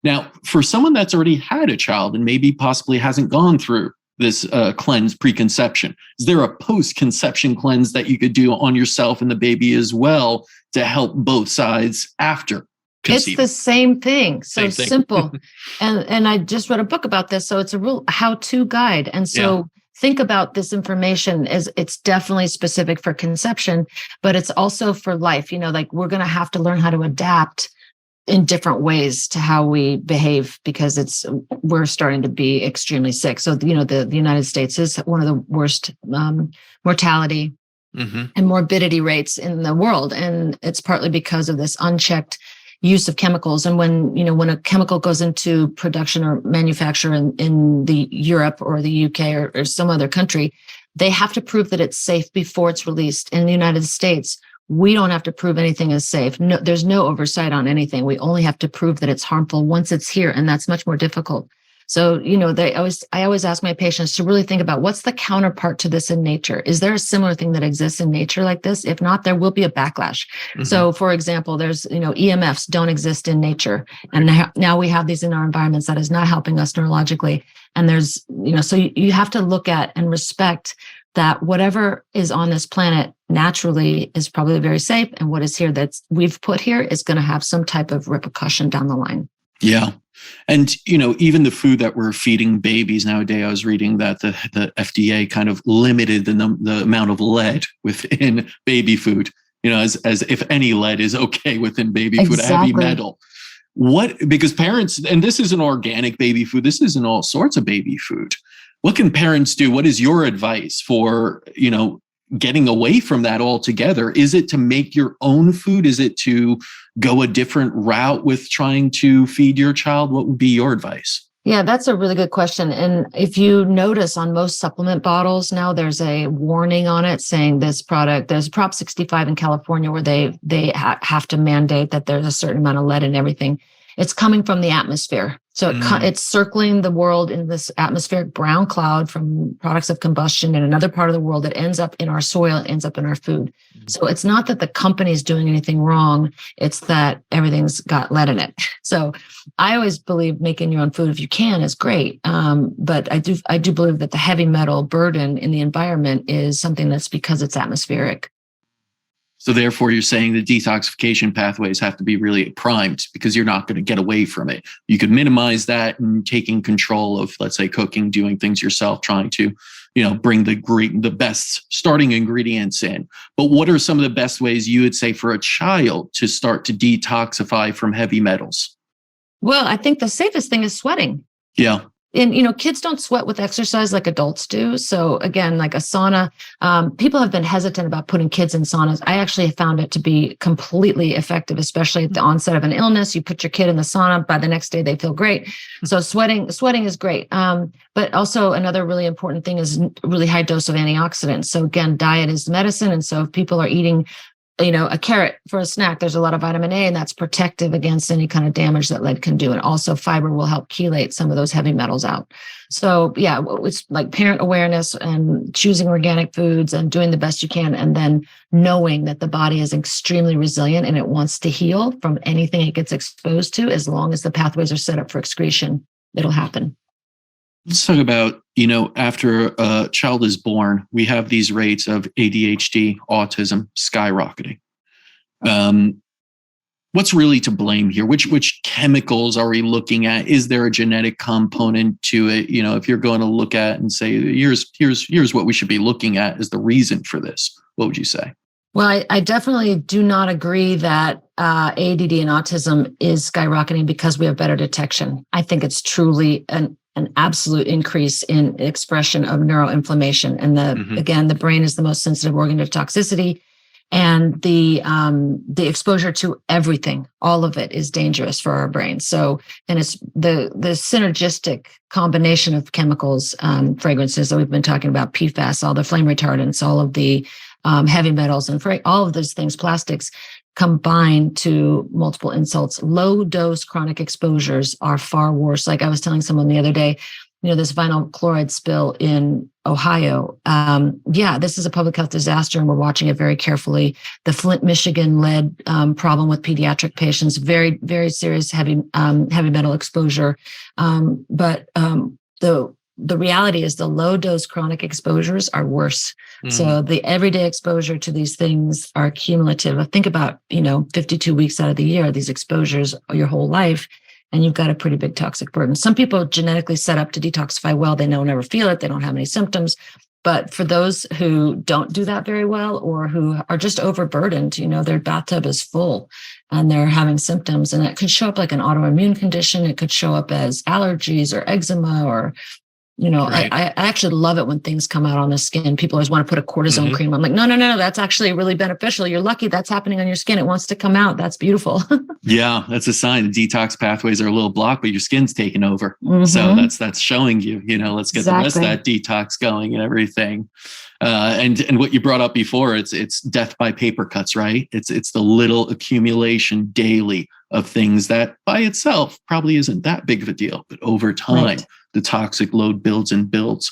Now, for someone that's already had a child and maybe possibly hasn't gone through this cleanse preconception, is there a post-conception cleanse that you could do on yourself and the baby as well to help both sides after conceiving? It's the same thing. So Same thing. simple. And I just wrote a book about this. So it's a real how-to guide. And so think about this information as it's definitely specific for conception, but it's also for life. Like we're going to have to learn how to adapt in different ways to how we behave because we're starting to be extremely sick. So, the United States is one of the worst mortality and morbidity rates in the world. And it's partly because of this unchecked use of chemicals. And when a chemical goes into production or manufacture in the Europe or the UK or some other country, they have to prove that it's safe before it's released. In the United States, we don't have to prove anything is safe. No, there's no oversight on anything. We only have to prove that it's harmful once it's here, and that's much more difficult. So, I always ask my patients to really think about what's the counterpart to this in nature. Is there a similar thing that exists in nature like this? If not, there will be a backlash. So, for example, there's, EMFs don't exist in nature. And now we have these in our environments that is not helping us neurologically. And there's, so you have to look at and respect that whatever is on this planet naturally is probably very safe. And what is here that we've put here is going to have some type of repercussion down the line. Yeah. And, even the food that we're feeding babies nowadays, I was reading that the FDA kind of limited the amount of lead within baby food, as if any lead is okay within baby food, heavy metal. Because parents, and this isn't organic baby food, this isn't all sorts of baby food. What can parents do? What is your advice for, getting away from that altogether? Is it to make your own food? Is it to go a different route with trying to feed your child? What would be your advice? Yeah, that's a really good question. And if you notice on most supplement bottles now, there's a warning on it saying this product, there's Prop 65 in California where they have to mandate that there's a certain amount of lead in everything. It's coming from the atmosphere. So it's circling the world in this atmospheric brown cloud from products of combustion in another part of the world that ends up in our soil, ends up in our food. So it's not that the company's doing anything wrong. It's that everything's got lead in it. So I always believe making your own food, if you can, is great. But I do believe that the heavy metal burden in the environment is something that's because it's atmospheric. So therefore, you're saying the detoxification pathways have to be really primed because you're not going to get away from it. You could minimize that and taking control of, let's say, cooking, doing things yourself, trying to, bring the best starting ingredients in. But what are some of the best ways you would say for a child to start to detoxify from heavy metals? Well, I think the safest thing is sweating. Yeah. And, kids don't sweat with exercise like adults do. So again, like a sauna, people have been hesitant about putting kids in saunas. I actually have found it to be completely effective, especially at the onset of an illness. You put your kid in the sauna, by the next day, they feel great. So sweating is great. But also another really important thing is really high dose of antioxidants. So again, diet is medicine. And so if people are eating a carrot for a snack, there's a lot of vitamin A, and that's protective against any kind of damage that lead can do. And also fiber will help chelate some of those heavy metals out. So yeah, it's like parent awareness and choosing organic foods and doing the best you can. And then knowing that the body is extremely resilient and it wants to heal from anything it gets exposed to. As long as the pathways are set up for excretion, it'll happen. Let's talk about, after a child is born, we have these rates of ADHD, autism skyrocketing. What's really to blame here? Which chemicals are we looking at? Is there a genetic component to it? If you're going to look at and say, here's what we should be looking at as the reason for this, what would you say? Well, I definitely do not agree that ADD and autism is skyrocketing because we have better detection. I think it's truly an absolute increase in expression of neuroinflammation. And again, the brain is the most sensitive organ to toxicity. And the exposure to everything, all of it, is dangerous for our brain. So, and it's the synergistic combination of chemicals, fragrances that we've been talking about, PFAS, all the flame retardants, all of the heavy metals, and all of those things, plastics, combined to multiple insults. Low dose chronic exposures are far worse. Like I was telling someone the other day, this vinyl chloride spill in Ohio. This is a public health disaster, and we're watching it very carefully. The Flint, Michigan lead problem with pediatric patients, very, very serious heavy metal exposure. But the reality is the low dose chronic exposures are worse. So the everyday exposure to these things are cumulative. Think about, 52 weeks out of the year, these exposures your whole life, and you've got a pretty big toxic burden. Some people genetically set up to detoxify well. They don't ever feel it. They don't have any symptoms. But for those who don't do that very well, or who are just overburdened, their bathtub is full and they're having symptoms, and it could show up like an autoimmune condition. It could show up as allergies or eczema or Right. I actually love it when things come out on the skin. People always want to put a cortisone cream. I'm like, no, that's actually really beneficial. You're lucky that's happening on your skin. It wants to come out. That's beautiful. Yeah, that's a sign. The detox pathways are a little blocked, but your skin's taken over. So that's showing you, let's get the rest of that detox going and everything. And what you brought up before, it's death by paper cuts, right? It's the little accumulation daily of things that by itself probably isn't that big of a deal, but over time, the toxic load builds and builds.